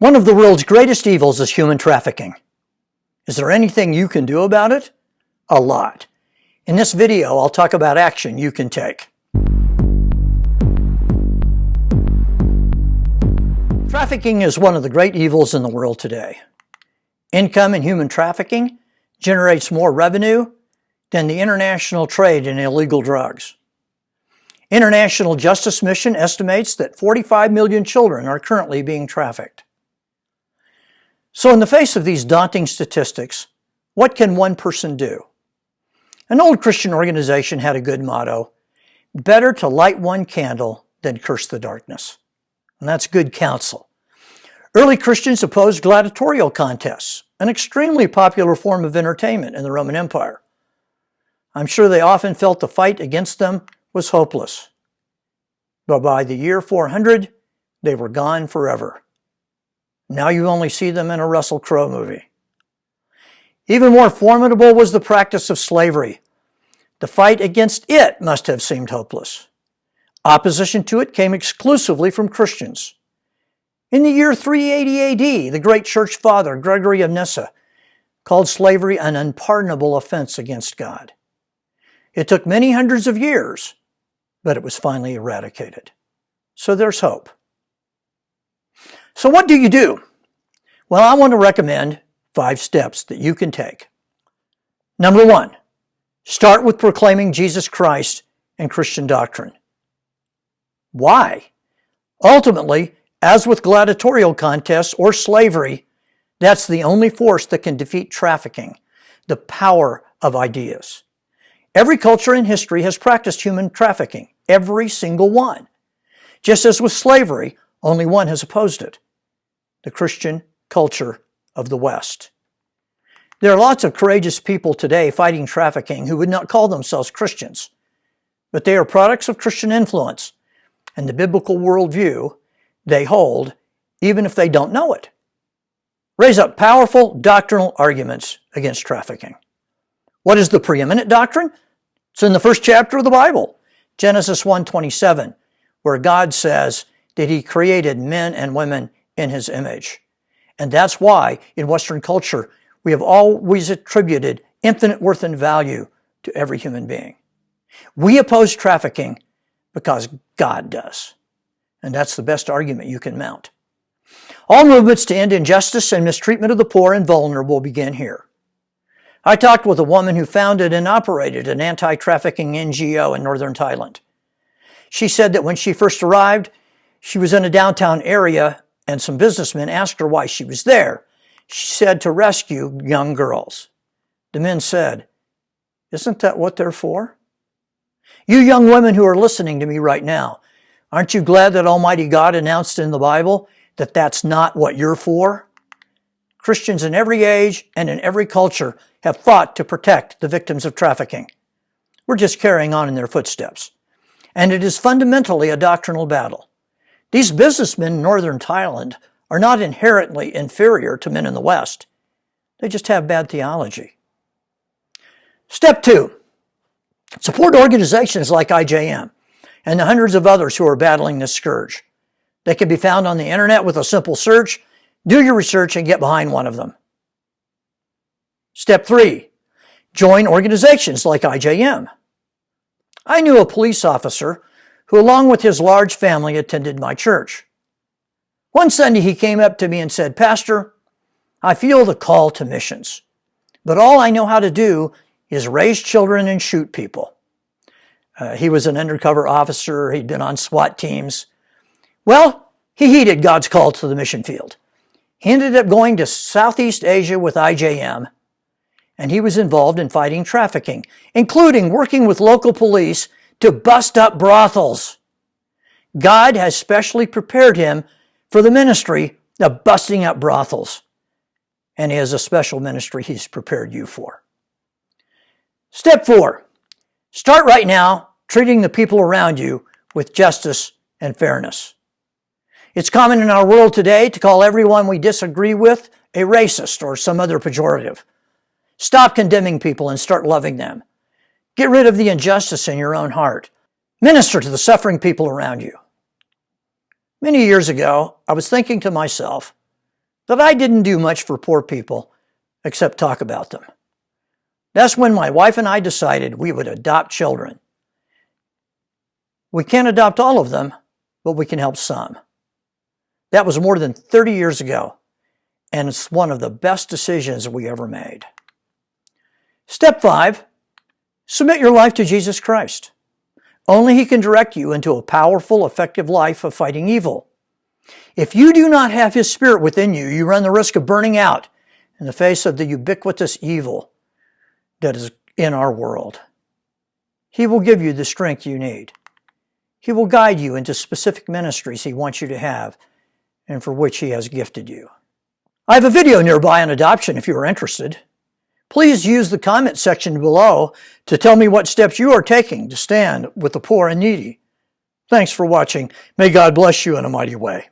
One of the world's greatest evils is human trafficking. Is there anything you can do about it? A lot. In this video, I'll talk about action you can take. Trafficking is one of the great evils in the world today. Income in human trafficking generates more revenue than the international trade in illegal drugs. International Justice Mission estimates that 45 million children are currently being trafficked. So in the face of these daunting statistics, what can one person do? An old Christian organization had a good motto: better to light one candle than curse the darkness. And that's good counsel. Early Christians opposed gladiatorial contests, an extremely popular form of entertainment in the Roman Empire. I'm sure they often felt the fight against them was hopeless. But by the year 400, they were gone forever. Now you only see them in a Russell Crowe movie. Even more formidable was the practice of slavery. The fight against it must have seemed hopeless. Opposition to it came exclusively from Christians. In the year 380 AD, the great church father Gregory of Nyssa called slavery an unpardonable offense against God. It took many hundreds of years, but it was finally eradicated. So there's hope. So what do you do? Well, I want to recommend 5 steps that you can take. Number 1, start with proclaiming Jesus Christ and Christian doctrine. Why? Ultimately, as with gladiatorial contests or slavery, that's the only force that can defeat trafficking, the power of ideas. Every culture in history has practiced human trafficking, every single one. Just as with slavery, only one has opposed it: the Christian culture of the West. There are lots of courageous people today fighting trafficking who would not call themselves Christians, but they are products of Christian influence and the biblical worldview they hold, even if they don't know it. Raise up powerful doctrinal arguments against trafficking. What is the preeminent doctrine? It's in the first chapter of the Bible, Genesis 1:27, where God says that He created men and women in His image. And that's why in Western culture, we have always attributed infinite worth and value to every human being. We oppose trafficking because God does. And that's the best argument you can mount. All movements to end injustice and mistreatment of the poor and vulnerable begin here. I talked with a woman who founded and operated an anti-trafficking NGO in northern Thailand. She said that when she first arrived, she was in a downtown area and some businessmen asked her why she was there. She said to rescue young girls. The men said, "Isn't that what they're for?" You young women who are listening to me right now, aren't you glad that Almighty God announced in the Bible that that's not what you're for? Christians in every age and in every culture have fought to protect the victims of trafficking. We're just carrying on in their footsteps. And it is fundamentally a doctrinal battle. These businessmen in northern Thailand are not inherently inferior to men in the West. They just have bad theology. Step 2, support organizations like IJM and the hundreds of others who are battling this scourge. They can be found on the internet with a simple search. Do your research and get behind one of them. Step 3, join organizations like IJM. I knew a police officer who, along with his large family, attended my church. One Sunday he came up to me and said, "Pastor, I feel the call to missions, but all I know how to do is raise children and shoot people." He was an undercover officer. He'd been on SWAT teams. Well, he heeded God's call to the mission field. He ended up going to Southeast Asia with IJM, and he was involved in fighting trafficking, including working with local police to bust up brothels. God has specially prepared him for the ministry of busting up brothels, and He has a special ministry He's prepared you for. Step 4, start right now treating the people around you with justice and fairness. It's common in our world today to call everyone we disagree with a racist or some other pejorative. Stop condemning people and start loving them. Get rid of the injustice in your own heart. Minister to the suffering people around you. Many years ago, I was thinking to myself, that I didn't do much for poor people except talk about them. That's when my wife and I decided we would adopt children. We can't adopt all of them, but we can help some. That was more than 30 years ago, and it's one of the best decisions we ever made. Step 5, submit your life to Jesus Christ. Only He can direct you into a powerful, effective life of fighting evil. If you do not have His Spirit within you, you run the risk of burning out in the face of the ubiquitous evil that is in our world. He will give you the strength you need. He will guide you into specific ministries He wants you to have and for which He has gifted you. I have a video nearby on adoption if you are interested. Please use the comment section below to tell me what steps you are taking to stand with the poor and needy. Thanks for watching. May God bless you in a mighty way.